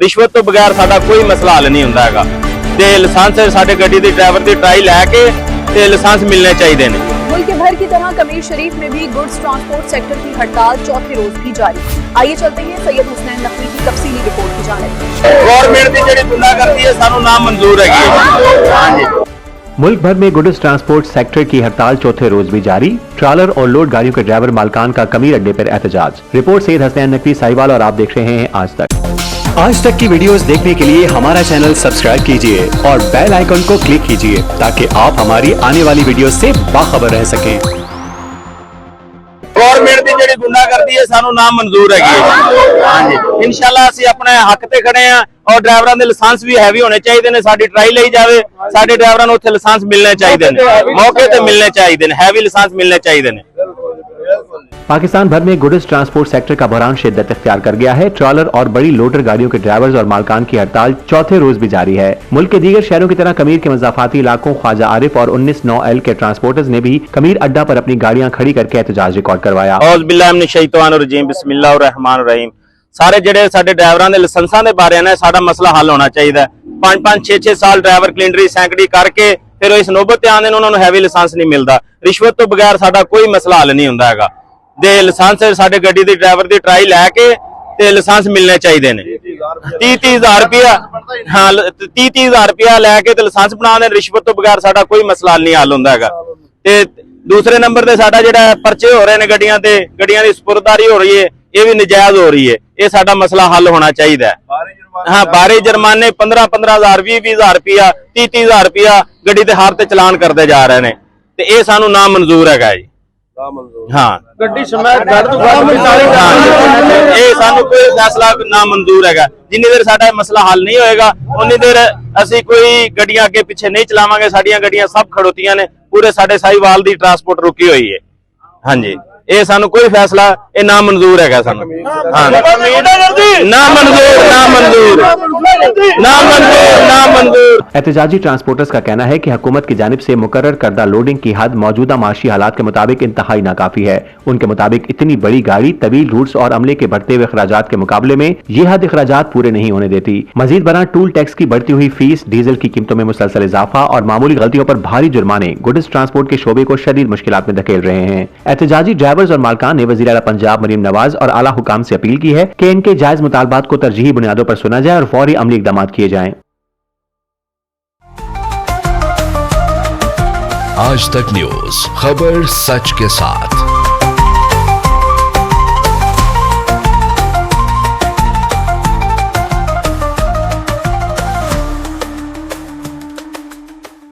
रिश्वत तो बगैर साडा कोई मसला हल नहीं हुंदा हैगा ते लाइसेंस साडे गड्डी दे ड्राइवर दी ट्राई लैके ते लाइसेंस मिलने चाहिए ने। मुल्क भर की तरह कमीर शरीफ में भी गुड्स ट्रांसपोर्ट सेक्टर की हड़ताल चौथे रोज भी जारी। आइए चलते हैं सैयद हुसनैन नकवी की तफसीली रिपोर्ट की जानिब। गवर्नमेंट दी जेहड़ी गुंडागर्दी है सानू ना मंजूर हैगी। हां जी। मुल्क भर में गुड्स ट्रांसपोर्ट सेक्टर की हड़ताल चौथे रोज भी जारी। ट्रॉलर और लोड गाड़ियों के ड्राइवर मालकान का कमीर अड्डे पर एहतजाज। रिपोर्ट सैयद हुसनैन नकवी साहिवाल और आप देख रहे हैं आज तक। आज तक की वीडियोस देखने के लिए हमारा चैनल सब्सक्राइब कीजिए और बेल आइकन को क्लिक कीजिए ताकि आप हमारी आने वाली वीडियोस से बाखबर रह सकें। गवर्नमेंट दी जेहड़ी गुंडागर्दी है सानू ना मंजूर हैगी। हां जी। इंशाल्लाह ਅਸੀਂ अपने हक ते खड़े हैं और ड्राइवरां दे लाइसेंस भी हैवी होने चाहिए ने। साडी ट्राई ਲਈ जावे साडे ड्राइवरां ਨੂੰ ਉੱਥੇ ਲਾਇਸੈਂਸ ਮਿਲਣੇ ਚਾਹੀਦੇ ਨੇ मौके ਤੇ ਮਿਲਣੇ ਚਾਹੀਦੇ ਨੇ हैवी लाइसेंस मिलने चाहिए ने। पाकिस्तान भर में गुड्स ट्रांसपोर्ट सेक्टर का बहरान शिद्दत इख्तियार कर गया है। ट्रॉलर और बड़ी लोडर गाड़ियों के ड्राइवर्स और मालकान की हड़ताल चौथे रोज भी जारी है। मुल्क के दीगर शहरों की तरह कमीर के मज़ाफाती इलाकों ख्वाजा आरिफ और 19/9L के ट्रांसपोर्टर्स ने भी कमीर अड्डा पर अपनी गाड़ियां खड़ी करके एहतजाज रिकॉर्ड करवाया। औज़ बिल्लाहि मिनश शैतानिर रजीम बिस्मिल्लाहिर रहमानिर रहीम। सारे जेडे साडे ड्राइवरां दे लाइसेंसां दे बारे ने साडा मसला हल होना चाहिए। 5-5 6-6 साल ड्राइवर क्लिंडरी सैंकड़ी करके फिर इस नौबत ते आंदे ने उन्हां नूं हैवी लाइसेंस नहीं मिलता। रिश्वत तो बगैर साडा कोई मसला हल नहीं हुंदा हैगा दे लाइसेंस साडे गड्डी दी ड्राइवर दी ट्राई लैके ते लाइसेंस मिलने चाहिए ने। 30-30 रुपया हाँ 30-30 रुपया लैके ते लाइसेंस बना देन। रिश्वत तो बगैर साडा कोई मसला नहीं हल हुंदा हैगा। ते दूसरे नंबर ते साडा जेहड़ा परचे हो रहे ने गड्डियां ते गड्डियां दी सपुर्ददारी हो रही है ये भी नजायज हो रही है। ये साडा मसला हल होना चाहिए। हाँ बारे जुर्माने 15-15,000 20-20 रुपया 30-30 रुपया गड्डी ते हर ते चलान करते जा रहे ने ते ये सानू ना मंजूर हैगा जी। हाँ गड्डी समेत सानू कोई फैसला ना मंजूर हैगा। जिन्नी देर साडा मसला हल नहीं होएगा उन्नी देर असी कोई गड्डियां अगे पीछे नहीं चलावांगे। साडियां गड्डियां सब खड़ोतियां ने पूरे साडे साहिवाल दी ट्रांसपोर्ट रुकी हुई है। हाँ जी ये सानू कोई फैसला ये ना मंजूर है सानू। हाँ ना मंजूर ना मंजूर ना मंजूर ना मंजूर। एहतजाजी ट्रांसपोर्टर्स का कहना है कि हुकूमत की जानिब से मुकर्रर करदा लोडिंग की हद मौजूदा माशी हालात के मुताबिक इंतहाई नाकाफी है। उनके मुताबिक इतनी बड़ी गाड़ी तवील रूट्स और अमले के बढ़ते हुए अखराजात के मुकाबले में ये हद अखराजात पूरे नहीं होने देती। मजीद बना टूल टैक्स की बढ़ती हुई फीस, डीजल की कीमतों में मुसलसल इजाफा और मामूली गलतियों पर भारी जुर्माने गुड्स ट्रांसपोर्ट के शोबे को शदीद मुश्किलात में धकेल रहे हैं। एहतजाजी ड्राइवर्स और मालकान ने वज़ीर आला पंजाब मरीम नवाज और आला हुकाम से अपील की है कि इनके जायज मुतालबात को तरजीही बुनियादों पर सुना जाए और फौरी अमली इक़दाम किए जाएं। आज तक न्यूज, खबर सच के साथ।